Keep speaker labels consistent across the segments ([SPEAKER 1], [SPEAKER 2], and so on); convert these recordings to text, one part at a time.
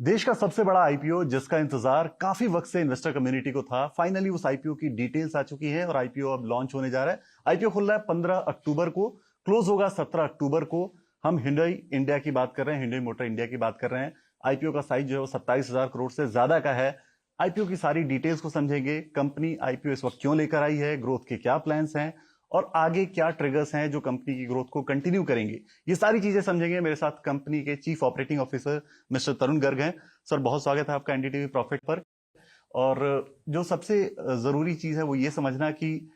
[SPEAKER 1] देश का सबसे बड़ा आईपीओ जिसका इंतजार काफी वक्त से इन्वेस्टर कम्युनिटी को था, फाइनली उस आईपीओ की डिटेल्स आ चुकी है और आईपीओ अब लॉन्च होने जा रहा है। आईपीओ खुल रहा है 15 अक्टूबर को, क्लोज होगा 17 अक्टूबर को। हम हिंडई इंडिया की बात कर रहे हैं, हिंडई मोटर इंडिया की बात कर रहे हैं। आईपीओ का साइज जो है वो 27,000 करोड़ से ज्यादा का है। आईपीओ की सारी डिटेल्स को समझेंगे, कंपनी आईपीओ इस वक्त क्यों लेकर आई है, ग्रोथ के क्या प्लान्स हैं और आगे क्या ट्रिगर्स हैं जो कंपनी की ग्रोथ को कंटिन्यू करेंगे, ये सारी चीजें समझेंगे। मेरे साथ कंपनी के चीफ ऑपरेटिंग ऑफिसर मिस्टर तरुण गर्ग हैं। सर, बहुत स्वागत है आपका एनडीटीवी प्रॉफिट पर। और जो सबसे जरूरी चीज है वो ये समझना कि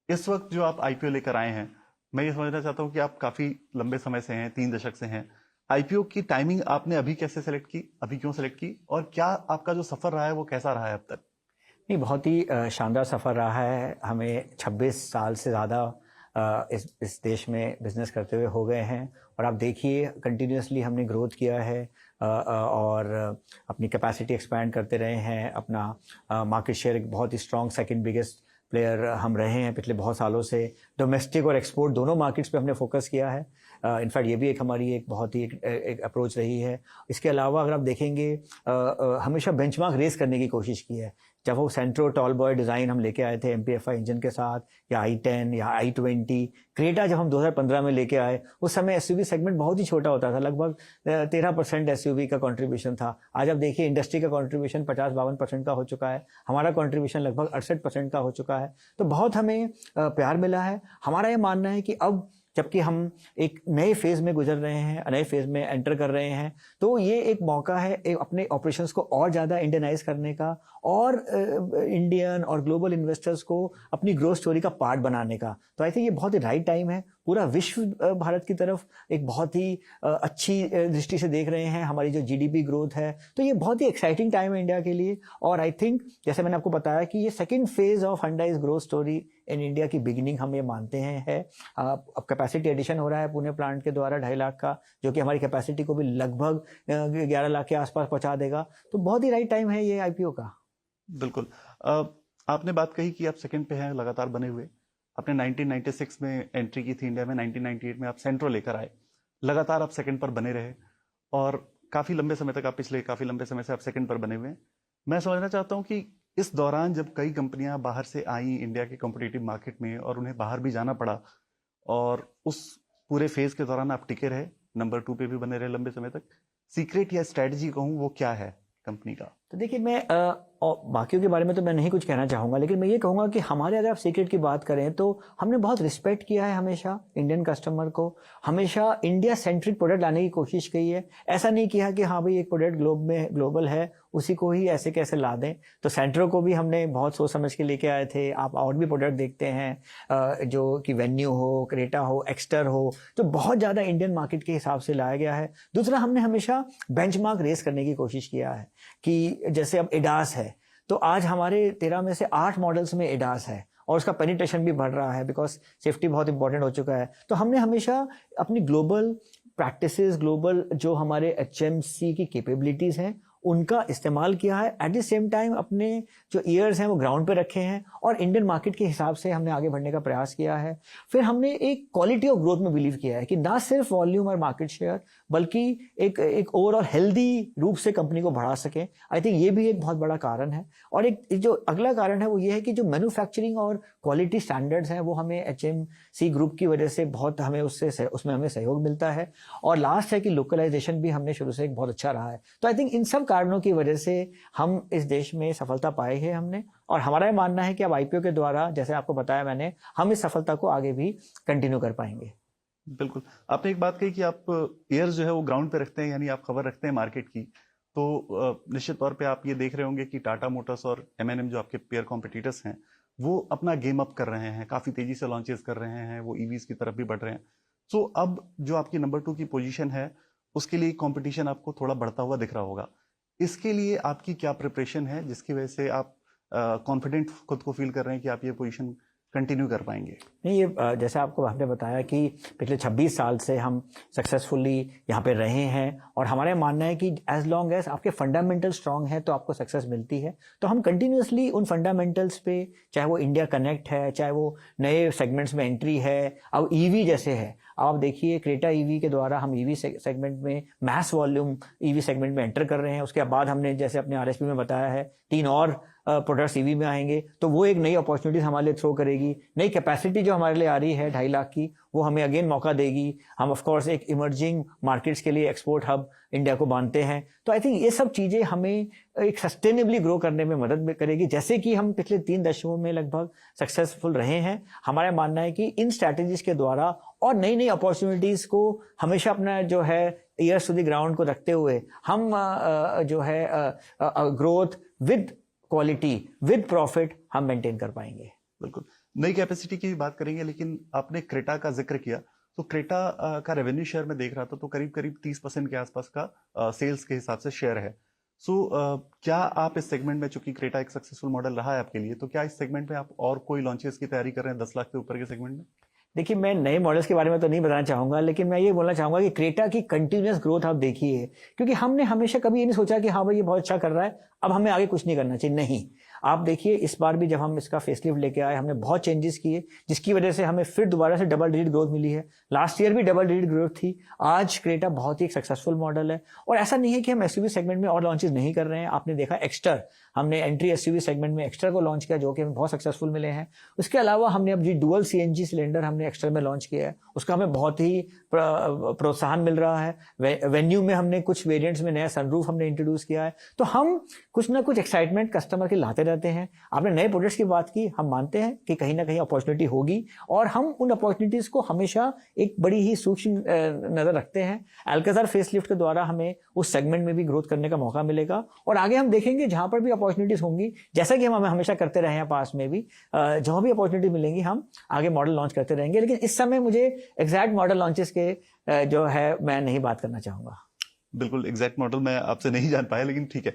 [SPEAKER 1] इस वक्त जो आप आईपीओ लेकर आए हैं, मैं ये समझना चाहता हूं कि आप काफी लंबे समय से हैं, 3 दशक से हैं। आईपीओ की टाइमिंग आपने अभी कैसे सेलेक्ट की, अभी क्यों सेलेक्ट की, और क्या आपका जो सफर रहा है वो कैसा रहा है अब तक?
[SPEAKER 2] नहीं, बहुत ही शानदार सफ़र रहा है। हमें 26 साल से ज़्यादा इस देश में बिज़नेस करते हुए हो गए हैं और आप देखिए कंटिन्यूसली हमने ग्रोथ किया है और अपनी कैपेसिटी एक्सपैंड करते रहे हैं। अपना मार्केट शेयर एक बहुत ही स्ट्रॉन्ग सेकंड बिगेस्ट प्लेयर हम रहे हैं पिछले बहुत सालों से। डोमेस्टिक और एक्सपोर्ट दोनों मार्केट्स पे हमने फोकस किया है। इनफैक्ट ये भी एक हमारी एक बहुत ही एक अप्रोच रही है। इसके अलावा अगर आप देखेंगे हमेशा बेंचमार्क रेस करने की कोशिश की है। जब वो सेंट्रो टॉल बॉय डिज़ाइन हम लेके आए थे MPFI इंजन के साथ, या i10 या i20, क्रेटा जब हम 2015 में लेके आए, उस समय एसयूवी सेगमेंट बहुत ही छोटा होता था, लगभग 13% एसयूवी का कंट्रीब्यूशन था। आज आप देखिए इंडस्ट्री का कंट्रीब्यूशन 50-52% का हो चुका है, हमारा कंट्रीब्यूशन लगभग 68% का हो चुका है। तो बहुत हमें प्यार मिला है। हमारा ये मानना है कि अब जबकि हम एक नए फेज़ में गुजर रहे हैं, नए फेज़ में एंटर कर रहे हैं, तो ये एक मौका है अपने ऑपरेशंस को और ज़्यादा इंडियनाइज करने का और इंडियन और ग्लोबल इन्वेस्टर्स को अपनी ग्रोथ स्टोरी का पार्ट बनाने का। तो आई थिंक ये बहुत ही राइट टाइम है। पूरा विश्व भारत की तरफ एक बहुत ही अच्छी दृष्टि से देख रहे हैं, हमारी जो जीडीपी ग्रोथ है। तो ये बहुत ही एक्साइटिंग टाइम है इंडिया के लिए। और आई थिंक जैसे मैंने आपको बताया कि ये second phase of Hyundai's growth story in India की बिगिनिंग हम ये मानते हैं है। अब कैपेसिटी एडिशन हो रहा है पुणे प्लांट के द्वारा 2.5 लाख का, जो कि हमारी कैपेसिटी को भी लगभग 11 लाख के आसपास पहुंचा देगा। तो बहुत ही राइट टाइम है ये आईपीओ का।
[SPEAKER 1] बिल्कुल। आपने बात कही कि आप सेकंड पे हैं लगातार बने हुए। आपने 1996 में एंट्री की थी इंडिया में, 1998 में आप सेंट्रो लेकर आए, लगातार आप सेकंड पर बने रहे और काफी लंबे समय तक, आप पिछले काफी लंबे समय से आप सेकंड पर बने हुए हैं। मैं समझना चाहता हूं कि इस दौरान जब कई कंपनियां बाहर से आई इंडिया के कॉम्पिटिटिव मार्केट में और उन्हें बाहर भी जाना पड़ा, और उस पूरे फेज के दौरान आप टिके रहे, नंबर 2 पे भी बने रहे लंबे समय तक। सीक्रेट या स्ट्रेटजी कहूं वो क्या है कंपनी का?
[SPEAKER 2] तो देखिए, मैं बाकियों के बारे में तो मैं नहीं कुछ कहना चाहूँगा, लेकिन मैं ये कहूँगा कि हमारे अगर आप सीक्रेट की बात करें तो हमने बहुत रिस्पेक्ट किया है हमेशा इंडियन कस्टमर को, हमेशा इंडिया सेंट्रिक प्रोडक्ट लाने की कोशिश की है। ऐसा नहीं किया कि हाँ भाई एक प्रोडक्ट ग्लोबल है उसी को ही ऐसे कैसे ला दें। तो सेंट्रो को भी हमने बहुत सोच समझ के लेके आए थे। आप और भी प्रोडक्ट देखते हैं जो कि वेन्यू हो, क्रेटा हो, एक्स्टर हो, तो बहुत ज़्यादा इंडियन मार्केट के हिसाब से लाया गया है। दूसरा, हमने हमेशा बेंचमार्क रेस करने की कोशिश किया है कि जैसे अब एडास है, तो आज हमारे 13 में से 8 मॉडल्स में एडास है और उसका पेनिट्रेशन भी बढ़ रहा है बिकॉज सेफ्टी बहुत इंपॉर्टेंट हो चुका है। तो हमने हमेशा अपनी ग्लोबल प्रैक्टिसेस, ग्लोबल जो हमारे HMC की कैपेबिलिटीज़ हैं उनका इस्तेमाल किया है। एट द सेम टाइम अपने जो ईयर्स हैं वो ग्राउंड पे रखे हैं और इंडियन मार्केट के हिसाब से हमने आगे बढ़ने का प्रयास किया है। फिर हमने एक क्वालिटी ऑफ ग्रोथ में बिलीव किया है कि ना सिर्फ वॉल्यूम और मार्केट शेयर, बल्कि एक ओवरऑल हेल्दी रूप से कंपनी को बढ़ा सकें। आई थिंक ये भी एक बहुत बड़ा कारण है। और एक जो अगला कारण है वो ये है कि जो मैन्युफैक्चरिंग और क्वालिटी स्टैंडर्ड्स हैं वो हमें HMC ग्रुप की वजह से बहुत हमें उसमें हमें सहयोग मिलता है। और लास्ट है कि लोकलाइजेशन भी हमने शुरू से एक बहुत अच्छा रहा है। तो आई थिंक इन सब कारणों की वजह से हम इस देश में सफलता पाए हैं हमने। और हमारा ये मानना है कि अब आईपीओ के द्वारा, जैसे आपको बताया मैंने, हम इस सफलता को आगे भी कंटिन्यू कर पाएंगे।
[SPEAKER 1] बिल्कुल। आपने एक बात कही कि आप ईयर्स जो है वो ग्राउंड पे रखते हैं, यानी आप खबर रखते हैं मार्केट की। तो निश्चित तौर पे आप ये देख रहे होंगे कि टाटा मोटर्स और M&M जो आपके पेयर कॉम्पिटिटर्स हैं वो अपना गेम अप कर रहे हैं, काफी तेजी से लॉन्चेस कर रहे हैं, वो ईवीज की तरफ भी बढ़ रहे हैं। सो अब जो आपकी नंबर 2 की पोजीशन है उसके लिए कंपटीशन आपको थोड़ा बढ़ता हुआ दिख रहा होगा। इसके लिए आपकी क्या प्रिपरेशन है जिसकी वजह से आप कॉन्फिडेंट खुद को फील कर रहे हैं कि आप ये पोजीशन कंटिन्यू कर पाएंगे?
[SPEAKER 2] नहीं, ये जैसे आपको हमने बताया कि पिछले 26 साल से हम सक्सेसफुली यहाँ पे रहे हैं और हमारा मानना है कि एज लॉन्ग एज आपके फंडामेंटल स्ट्रांग है तो आपको सक्सेस मिलती है। तो हम कंटिन्यूसली उन फंडामेंटल्स पे, चाहे वो इंडिया कनेक्ट है, चाहे वो नए सेगमेंट्स में एंट्री है, अब ईवी जैसे है, आप देखिए क्रेटा ईवी के द्वारा हम ईवी सेगमेंट में मैस वॉल्यूम ईवी सेगमेंट में एंटर कर रहे हैं। उसके बाद हमने जैसे अपने आरएसपी में बताया है 3 और प्रोडक्ट्स ईवी में आएंगे, तो वो एक नई अपॉर्चुनिटीज हमारे लिए थ्रो करेगी। नई कैपेसिटी जो हमारे लिए आ रही है 2.5 लाख की, वो हमें अगेन मौका देगी। हम ऑफ कोर्स एक इमर्जिंग मार्केट्स के लिए एक्सपोर्ट हब इंडिया को मानते हैं। तो आई थिंक ये सब चीज़ें हमें एक सस्टेनेबली ग्रो करने में मदद करेगी, जैसे कि हम पिछले 3 दशकों में लगभग सक्सेसफुल रहे हैं। हमारा मानना है कि इन स्ट्रैटेजीज के द्वारा और नई नई अपॉर्चुनिटीज़ को हमेशा अपना जो है ईयर्स टू द ग्राउंड को रखते हुए हम जो है growth with quality with profit हम मेंटेन कर पाएंगे।
[SPEAKER 1] बिल्कुल, नई कैपेसिटी की भी बात करेंगे, लेकिन आपने क्रेटा का जिक्र किया, तो क्रेटा का रेवेन्यू शेयर में देख रहा था तो करीब करीब 30% के आसपास का सेल्स के हिसाब से शेयर है। सो क्या आप इस सेगमेंट में, चूंकि क्रेटा एक सक्सेसफुल मॉडल रहा है आपके लिए, तो क्या इस सेगमेंट में आप और कोई लॉन्चेस की तैयारी कर रहे हैं 10 लाख के ऊपर के सेगमेंट में?
[SPEAKER 2] देखिए, मैं नए मॉडल्स के बारे में तो नहीं बताना चाहूँगा, लेकिन मैं ये बोलना चाहूँगा कि क्रेटा की कंटिन्यूअस ग्रोथ आप देखिए, क्योंकि हमने हमेशा कभी ये नहीं सोचा कि हाँ भाई ये बहुत अच्छा कर रहा है, अब हमें आगे कुछ नहीं करना चाहिए। नहीं, आप देखिए इस बार भी जब हम इसका फेसलिफ्ट लेके आए, हमने बहुत चेंजेस किए, जिसकी वजह से हमें फिर दोबारा से डबल डिजिट ग्रोथ मिली है। लास्ट ईयर भी डबल डिजिट ग्रोथ थी। आज क्रेटा बहुत ही एक सक्सेसफुल मॉडल है, और ऐसा नहीं है कि हम एसयूवी सेगमेंट में और लॉन्चेस नहीं कर रहे हैं। आपने देखा एक्स्टर, हमने एंट्री एसयूवी सेगमेंट में एक्स्टर को लॉन्च किया, जो कि हमें बहुत सक्सेसफुल मिले हैं। उसके अलावा हमने अब जी डुअल सीएनजी सिलेंडर हमने एक्स्टर में लॉन्च किया है, उसका हमें बहुत ही प्रोत्साहन मिल रहा है। वेन्यू में हमने कुछ वेरिएंट्स में नया सनरूफ हमने इंट्रोड्यूस किया है। तो हम कुछ ना कुछ एक्साइटमेंट कस्टमर के लाते रहते हैं। आपने नए प्रोडक्ट्स की बात की, हम मानते हैं कि कहीं ना कहीं अपॉर्चुनिटी होगी, और हम उन अपॉर्चुनिटीज को हमेशा एक बड़ी ही सूक्ष्म नजर रखते हैं। अल्काज़ार फेसलिफ्ट के द्वारा हमें उस सेगमेंट में भी ग्रोथ करने का मौका मिलेगा, और आगे हम देखेंगे जहां पर भी अपॉर्चुनिटीज होंगी, जैसा कि हम हमेशा करते रहे हैं पास में भी, जहां भी अपॉर्चुनिटी मिलेंगी हम आगे मॉडल लॉन्च करते रहेंगे। लेकिन इस समय मुझे एग्जैक्ट मॉडल लॉन्चेस के जो है मैं नहीं बात करना चाहूंगा।
[SPEAKER 1] बिल्कुल, एग्जैक्ट मॉडल मैं आपसे नहीं जान पाया, लेकिन ठीक है,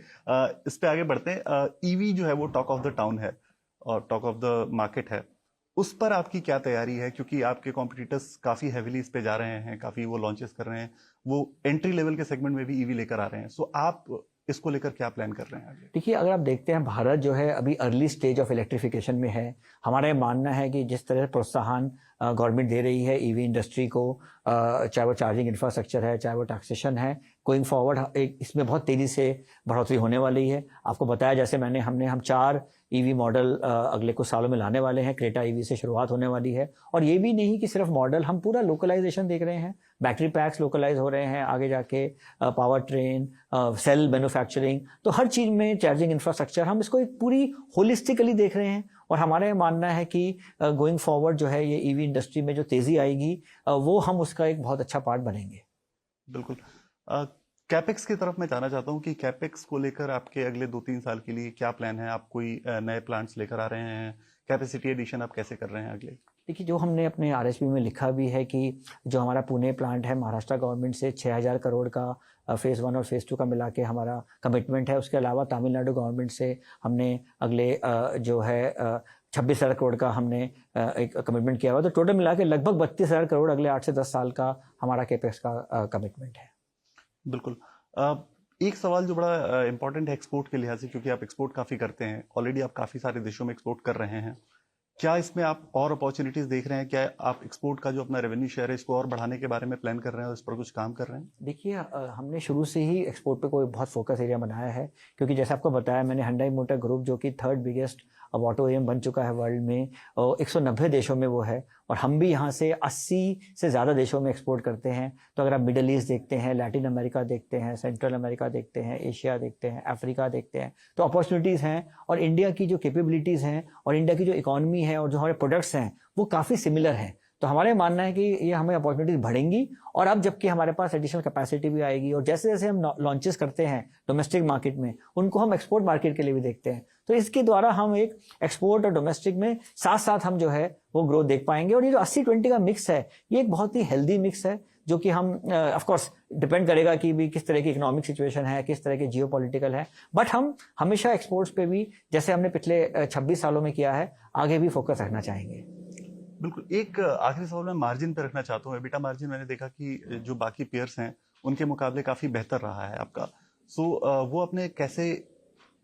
[SPEAKER 1] इस पे आगे बढ़ते हैं। ईवी जो है वो टॉक ऑफ द टाउन है और टॉक ऑफ द मार्केट है, उस पर आपकी क्या तैयारी है? क्योंकि आपके कॉम्पिटिटर्स काफी हैविली इस पे जा रहे हैं, काफी वो लॉन्चेस कर रहे हैं, वो एंट्री लेवल के सेगमेंट में भी ईवी लेकर आ रहे हैं। सो आप इसको लेकर क्या प्लान कर रहे हैं आगे?
[SPEAKER 2] देखिए, अगर आप देखते हैं भारत जो है अभी अर्ली स्टेज ऑफ इलेक्ट्रिफिकेशन में है। हमारा ये मानना है कि जिस तरह प्रोत्साहन गवर्नमेंट दे रही है ईवी इंडस्ट्री को, चाहे वो चार्जिंग इंफ्रास्ट्रक्चर है, चाहे वो टैक्सेशन है, गोइंग फॉरवर्ड एक इसमें बहुत तेजी से बढ़ोतरी होने वाली है। आपको बताया जैसे हम 4 ईवी मॉडल अगले कुछ सालों में लाने वाले हैं। क्रेटा ईवी से शुरुआत होने वाली है, और ये भी नहीं कि सिर्फ मॉडल, हम पूरा लोकलाइजेशन देख रहे हैं। बैटरी पैक्स लोकलाइज हो रहे हैं, आगे जाके पावर ट्रेन, सेल मैन्युफैक्चरिंग, तो हर चीज़ में चार्जिंग इंफ्रास्ट्रक्चर, हम इसको एक पूरी होलिस्टिकली देख रहे हैं। और हमारा ये मानना है कि गोइंग फॉरवर्ड जो है ये ईवी इंडस्ट्री में जो तेज़ी आएगी, वो हम उसका एक बहुत अच्छा पार्ट बनेंगे।
[SPEAKER 1] बिल्कुल। कैपेक्स की तरफ मैं जाना चाहता हूँ कि कैपेक्स को लेकर आपके अगले 2-3 साल के लिए क्या प्लान है? आप कोई नए प्लांट्स लेकर आ रहे हैं? कैपेसिटी एडिशन आप कैसे कर रहे हैं अगले?
[SPEAKER 2] देखिए, जो हमने अपने आरएसपी में लिखा भी है कि जो हमारा पुणे प्लांट है, महाराष्ट्र गवर्नमेंट से 6000 करोड़ का फेज़ 1 और फेज़ 2 का मिला के हमारा कमिटमेंट है। उसके अलावा तमिलनाडु गवर्नमेंट से हमने अगले जो है 26,000 करोड़ का हमने एक कमिटमेंट किया हुआ। तो टोटल मिला के लगभग 32,000 करोड़ अगले 8 से 10 साल का हमारा कैपेक्स का कमिटमेंट है।
[SPEAKER 1] बिल्कुल। एक सवाल जो बड़ा इंपॉर्टेंट है एक्सपोर्ट के लिहाज से, क्योंकि आप एक्सपोर्ट काफ़ी करते हैं, ऑलरेडी आप काफ़ी सारे देशों में एक्सपोर्ट कर रहे हैं, क्या इसमें आप और अपॉर्चुनिटीज देख रहे हैं? क्या आप एक्सपोर्ट का जो अपना रेवेन्यू शेयर है इसको और बढ़ाने के बारे में प्लान कर रहे हैं और इस पर कुछ काम कर रहे हैं?
[SPEAKER 2] देखिए, हमने शुरू से ही एक्सपोर्ट पे कोई बहुत फोकस एरिया बनाया है, क्योंकि जैसे आपको बताया मैंने, Hyundai मोटर ग्रुप जो कि 3rd बिगेस्ट अब ऑटो OEM बन चुका है वर्ल्ड में, 190 देशों में वो है, और हम भी यहाँ से 80 से ज़्यादा देशों में एक्सपोर्ट करते हैं। तो अगर आप मिडल ईस्ट देखते हैं, लैटिन अमेरिका देखते हैं, सेंट्रल अमेरिका देखते हैं, एशिया देखते हैं, अफ्रीका देखते हैं, तो अपॉर्चुनिटीज़ हैं। और इंडिया की जो कैपेबिलिटीज़ हैं और इंडिया की जो इकॉनमी है और जो हमारे प्रोडक्ट्स हैं वो काफ़ी सिमिलर हैं। तो हमारे मानना है कि ये हमें अपॉर्चुनिटीज बढ़ेंगी, और अब जबकि हमारे पास एडिशनल कैपेसिटी भी आएगी, और जैसे जैसे हम लॉन्चेस करते हैं डोमेस्टिक मार्केट में, उनको हम एक्सपोर्ट मार्केट के लिए भी देखते हैं। तो इसके द्वारा हम एक एक्सपोर्ट और डोमेस्टिक में साथ साथ हम जो है वो ग्रोथ देख पाएंगे। और ये जो 80-20 का मिक्स है, ये एक बहुत ही हेल्दी मिक्स है, जो कि हम ऑफ कोर्स डिपेंड करेगा कि भी किस तरह की इकोनॉमिक सिचुएशन है, किस तरह की जियोपॉलिटिकल है, बट हम हमेशा एक्सपोर्ट्स पे भी, जैसे हमने पिछले 26 सालों में किया है, आगे भी फोकस रखना चाहेंगे।
[SPEAKER 1] बिल्कुल। एक आखिरी सवाल मैं मार्जिन पे रखना चाहता हूँ। एबिटा मार्जिन मैंने देखा कि जो बाकी पेयर्स हैं उनके मुकाबले काफी बेहतर रहा है आपका। सो वो आपने कैसे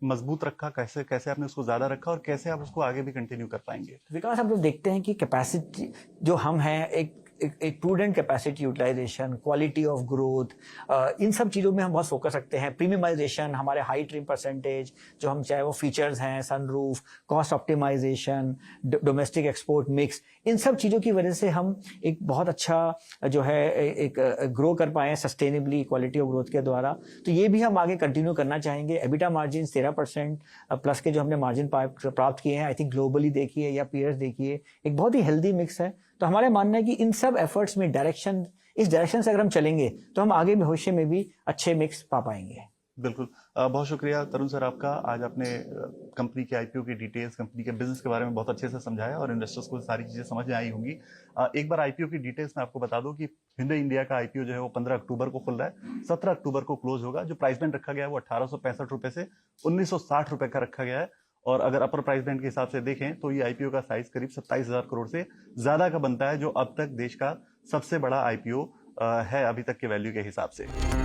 [SPEAKER 1] मजबूत रखा, कैसे आपने उसको ज्यादा रखा, और कैसे आप उसको आगे भी कंटिन्यू कर पाएंगे?
[SPEAKER 2] विकास, आप लोग देखते हैं कि कैपेसिटी जो हम हैं, एक एक prudent capacity utilisation, quality of growth, इन सब चीज़ों में हम बहुत फोकस रखते हैं। प्रीमियमाइजेशन, हमारे हाई ट्रिम परसेंटेज जो हम चाहे वो फीचर्स हैं, sunroof, cost optimisation, domestic export mix, इन सब चीज़ों की वजह से हम एक बहुत अच्छा जो है एक ग्रो कर पाए सस्टेनेबली क्वालिटी ऑफ ग्रोथ के द्वारा। तो ये भी हम आगे कंटिन्यू करना चाहेंगे। एबिटा मार्जिन 13% प्लस के जो हमने मार्जिन प्राप्त किए हैं, आई थिंक ग्लोबली देखिए या पीयर्स देखिए, एक बहुत ही हेल्दी मिक्स है। तो हमारा मानना है कि इन सब एफर्ट्स में इस डायरेक्शन से अगर हम चलेंगे तो हम आगे भविष्य में भी अच्छे मिक्स पा पाएंगे।
[SPEAKER 1] बिल्कुल। बहुत शुक्रिया तरुण सर आपका। आज आपने कंपनी के आईपीओ की डिटेल्स, कंपनी के बिजनेस के बारे में बहुत अच्छे से समझाया और इन्वेस्टर्स को सारी चीज़ें समझ में आई होंगी। एक बार आईपीओ की डिटेल्स मैं आपको बता दूं कि हिंडे इंडिया का आईपीओ जो है वो 15 अक्टूबर को खुल रहा है, 17 अक्टूबर को क्लोज होगा। जो प्राइस बैंड रखा गया है वो 1865 रुपए से 1960 रुपए का रखा गया है। और अगर अपर प्राइस बैंड के हिसाब से देखें तो ये आईपीओ का साइज करीब 27,000 करोड़ से ज्यादा का बनता है, जो अब तक देश का सबसे बड़ा आईपीओ है अभी तक के वैल्यू के हिसाब से।